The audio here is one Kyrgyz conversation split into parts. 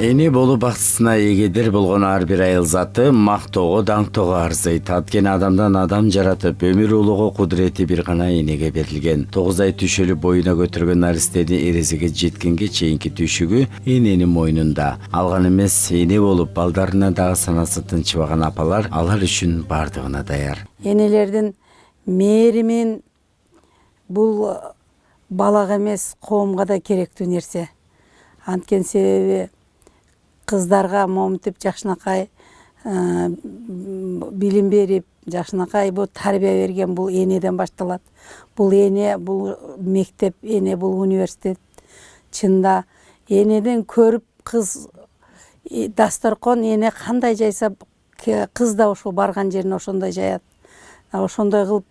Эне болуп бактысына эгедир болгон ар бир айыл заты мактоого, даңктоого арзыйт. Анткени адамдан адам жаратып, өмүр улугу кудурети бир гана энеге берилген. 9 ай түшөлүп боюна көтөргөн наристеди эрезеге жеткенге чейинки түйшүгү эненин мойнунда. Алган эмес, эне болуп балдарына дагы санасы тынчыбаган апалар алар үчүн бардыгына даяр. Энелердин мээримин бул балага эмес, коомго да керектүү нерсе. Анткени себеби кыздарга моминтип жакшынакай билим берип, жакшынакай бул тарбия берген бул энеден башталат. Бул эне, бул мектеп, эне бул университет. Чында энеден көрүп кыз дасторкон эне кандай жайса кыз да ошо барган жерине ошондой жаят. Ошондой кылып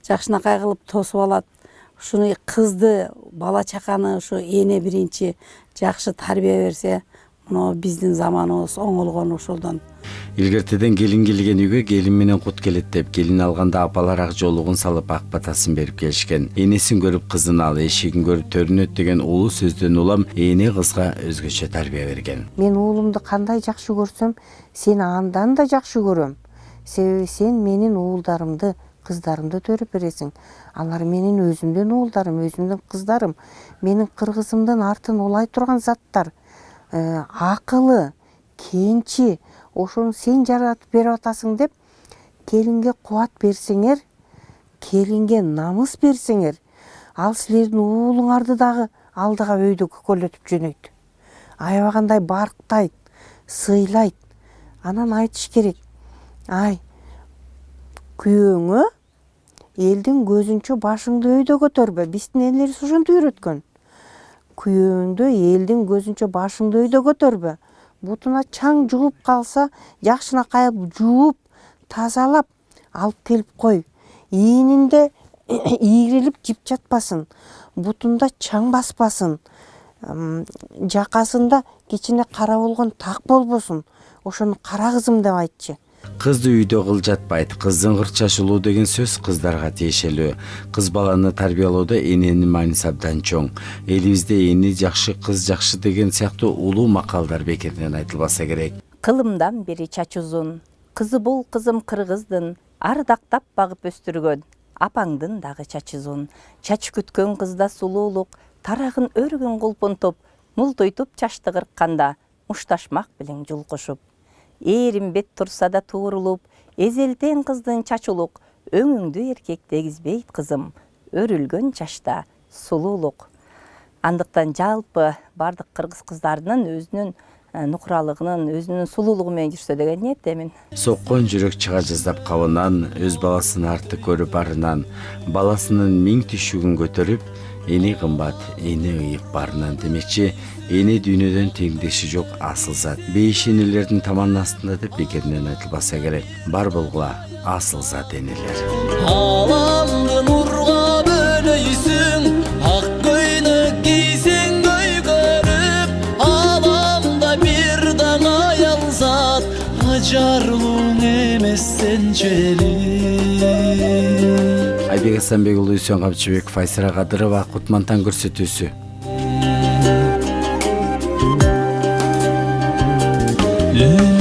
жакшынакай кылып тосуп алат. Ушуну кызды, бала чаканы ушу эне биринчи жакшы тарбия берсе, мына биздин заманыбыз оңолгон ошолдон. Илгертеден келин келген үйгө келин менен кут келет деп, келин алганда апалар ак жоолугун салып ак батасын берип келишкен. Энесин көрүп кызын ал, эшигин көрүп төрүнөт деген улуу сөздөн улам эне кызга өзгөчө тарбия берген. Мен уулумду кандай жакшы көрсөм, сени андан да жакшы көрөм. Себеби сен менин уулдарымды, кыздарымды төрөп бересиң. Алар менин өзүмдүн уулдарым, өзүмдүн кыздарым. Менин кыргызымдын артын улай турган заттар. Акылы, кенчи, ошону сен жаратып берип атасың деп, келинге кубат берсеңер, келинге намыс берсеңер, ал силердин уулуңарды дагы алдыга өйдө көкөлөтүп жөнөйт. Аябагандай барктайт, сыйлайт. Анан айтыш керек. Ай, күйөөңө элдин көзүнчө башыңды өйдө көтөрбө. Биздин энелерибиз ошентип үйрөткөн. Күйөөңдө элдин көзүнчө башыңды өйдө көтөрбө. Бутуна чаң жугуп калса, жакшынакай жууп, тазалап алып келип кой. Ийининде ийрилип жип жатпасын. Бутунда чаң баспасын. Жакасында кичине кара болгон так болбосун. Ошону кара кызым деп айтчы. Кызды үйдө кыл жатпайт. Кыздын кырчашылуу деген сөз кыздарга тиешелүү. Кыз баланы тарбиялоодо эненин мааниси абдан чоң. Элибизде эне жакшы, кыз жакшы деген сыяктуу улуу макалдар бекеринен айтылбаса керек. Кылымдан бери чач узун, кызы бул кызым кыргыздын, ардактап багып өстүргөн. Апаңдын дагы чачы узун. Чач күткөн кызда сулуулук, тарагын өргөн колпонтоп, мултуйтуп чачты кыркканда, мушташмак белең жул кошуп. Эрим бет турса да туурулуп, эзелтен кыздын чачулук, өңүңдү эркек дегизбейт кызым, өрүлгөн чачта сулуулук. Андыктан жалпы бардык кыргыз кыздарынын өзүнүн нукуралыгынын, өзүнүн сулуулугу менен жүрсө деген ниеттемин. Соккон жүрөк чыга жаздап кабынан, өз баласынын арты көрүп арынан, баласынын миң түшүгүн көтөрүп, эне кымбат, эне ыйык барынан демекчи, эне дүйнөдөн теңдеши жок асыл зат. Бейиш энелердин таманын астында деп бекеринен айтылбаса керек. Бар болгула асыл зат энелер. Аламды нурга бөлөйсүң, ак көйнөк кийсең көйгөрүп, аламда бир дана аял зат, ажарлууң эмес сенчелик. Айбек Асанбек уулу, Үсөн Камчыбек, Файсара Кадырова, Кутмантан көрсөтүүсү. Yeah.